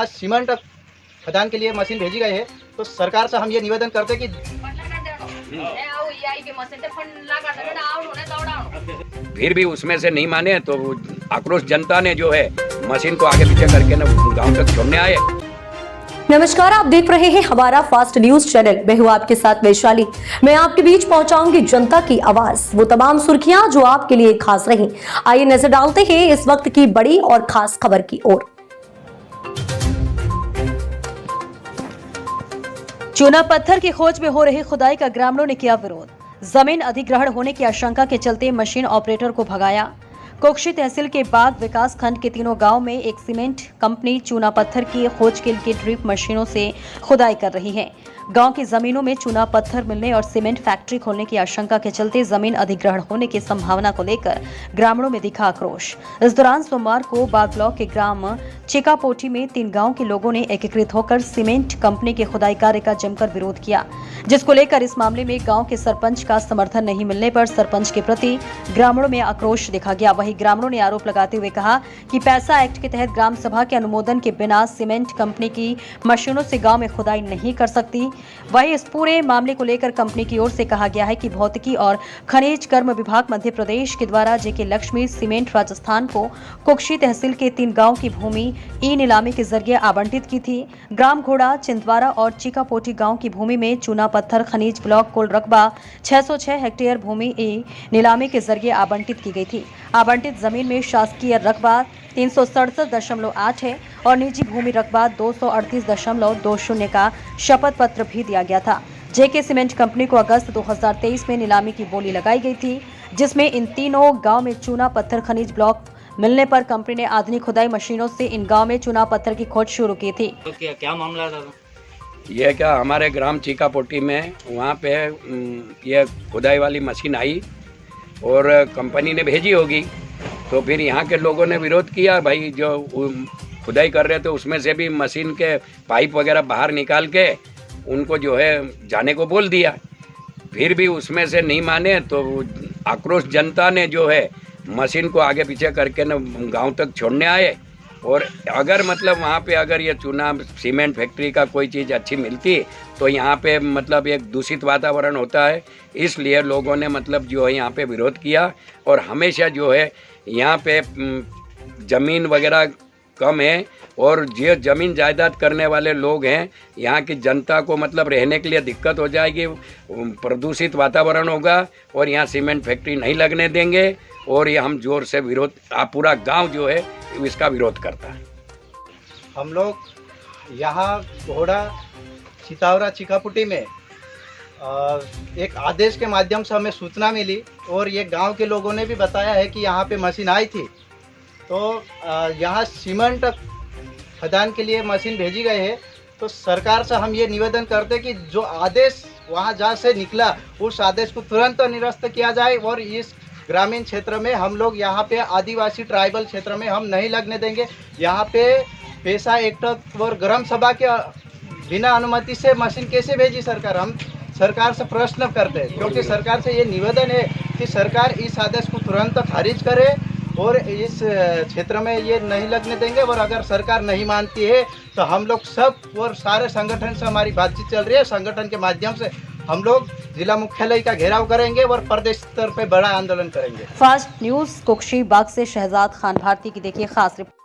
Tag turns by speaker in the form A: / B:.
A: यहाँ सीमेंट खदान के लिए मशीन भेजी गई है, तो सरकार से हम ये निवेदन करते कि
B: फिर भी उसमें से नहीं माने तो आक्रोश जनता ने जो है मशीन को आगे पीछे करके न गांव तक छोड़ने आए।
C: नमस्कार, आप देख रहे हैं हमारा फास्ट न्यूज चैनल। मैं हूं आपके साथ वैशाली। मैं आपके बीच पहुंचाऊंगी जनता की आवाज, वो तमाम सुर्खियां जो आपके लिए खास रही। आइए नजर डालते हैं इस वक्त की बड़ी और खास खबर की ओर। चूना पत्थर की खोज में हो रही खुदाई का ग्रामीणों ने किया विरोध। जमीन अधिग्रहण होने की आशंका के चलते मशीन ऑपरेटर को भगाया। कोकशी तहसील के बाग विकास खंड के तीनों गांव में एक सीमेंट कंपनी चूना पत्थर की खोज के लिए ड्रिप मशीनों से खुदाई कर रही है। गांव की जमीनों में चूना पत्थर मिलने और सीमेंट फैक्ट्री खोलने की आशंका के चलते जमीन अधिग्रहण होने की संभावना को लेकर ग्रामीणों में दिखा आक्रोश। इस दौरान सोमवार को बाग ब्लॉक के ग्राम चिकापोटी में 3 गांव के लोगों ने एकीकृत होकर सीमेंट कंपनी के खुदाई कार्य का जमकर विरोध किया, जिसको लेकर इस मामले में गांव के सरपंच का समर्थन नहीं मिलने पर सरपंच के प्रति ग्रामीणों में आक्रोश देखा गया। वहीं ग्रामीणों ने आरोप लगाते हुए कहा कि पैसा एक्ट के तहत ग्राम सभा के अनुमोदन के बिना सीमेंट कंपनी की मशीनों से गांव में खुदाई नहीं कर सकती। वहीं इस पूरे मामले को लेकर कंपनी की ओर से कहा गया है कि भौतिकी और खनिज कर्म विभाग मध्य प्रदेश के द्वारा जेके लक्ष्मी सीमेंट राजस्थान को कोकशी तहसील के 3 गांव की भूमि ई नीलामी के जरिए आवंटित की थी। ग्राम घोड़ा, चिंतवारा और चिकापोटी गांव की भूमि में चूना पत्थर खनिज ब्लॉक कुल रकबा 606 हेक्टेयर भूमि ई नीलामी के जरिए आवंटित की गई थी। आवंटित जमीन में शासकीय रकबा 367.8 है और निजी भूमि रकबा 238.20 का शपथ पत्र भी दिया गया था। जेके सीमेंट कंपनी को अगस्त 2023 में नीलामी की बोली लगाई गई थी, जिसमें इन तीनों गांव में चूना पत्थर खनिज ब्लॉक मिलने पर कंपनी ने आधुनिक खुदाई मशीनों से इन गांव में चूना पत्थर की खोज शुरू की थी।
D: तो क्या मामला था?
B: ये क्या हमारे ग्राम चिकापोटी में वहाँ पे ये खुदाई वाली मशीन आई और कंपनी ने भेजी होगी, तो फिर यहाँ के लोगों ने विरोध किया। भाई जो खुदाई कर रहे थे उसमें से भी मशीन के पाइप वगैरह बाहर निकाल के उनको जो है जाने को बोल दिया। फिर भी उसमें से नहीं माने तो आक्रोश जनता ने जो है मशीन को आगे पीछे करके न गांव तक छोड़ने आए। और अगर मतलब वहाँ पे अगर ये चूना सीमेंट फैक्ट्री का कोई चीज़ अच्छी मिलती तो यहाँ पे मतलब एक दूषित वातावरण होता है, इसलिए लोगों ने मतलब जो है यहाँ पे विरोध किया। और हमेशा जो है यहाँ पे ज़मीन वगैरह कम है और जो ज़मीन जायदाद करने वाले लोग हैं यहाँ की जनता को मतलब रहने के लिए दिक्कत हो जाएगी, प्रदूषित वातावरण होगा और यहाँ सीमेंट फैक्ट्री नहीं लगने देंगे। और ये हम जोर से विरोध, पूरा गांव जो है इसका विरोध करता है।
A: हम लोग यहाँ घोड़ा चितावरा चिकापुटी में एक आदेश के माध्यम से हमें सूचना मिली और ये गांव के लोगों ने भी बताया है कि यहाँ पे मशीन आई थी, तो यहाँ सीमेंट खदान के लिए मशीन भेजी गई है। तो सरकार से हम ये निवेदन करते कि जो आदेश वहाँ जहाँ से निकला उस आदेश को तुरंत निरस्त किया जाए और इस ग्रामीण क्षेत्र में हम लोग यहाँ पे आदिवासी ट्राइबल क्षेत्र में हम नहीं लगने देंगे। यहाँ पे पैसा एक्ट और ग्राम सभा के बिना अनुमति से मशीन कैसे भेजी सरकार? हम सरकार से प्रश्न करते हैं, क्योंकि सरकार से ये निवेदन है कि सरकार इस आदेश को तुरंत खारिज करे और इस क्षेत्र में ये नहीं लगने देंगे। और अगर सरकार नहीं मानती है तो हम लोग सब और सारे संगठन से हमारी बातचीत चल रही है। संगठन के माध्यम से हम लोग जिला मुख्यालय का घेराव करेंगे और प्रदेश स्तर पे बड़ा आंदोलन करेंगे।
C: फास्ट न्यूज कोकशी बाग से शहजाद खान भारती की देखिए खास रिपोर्ट।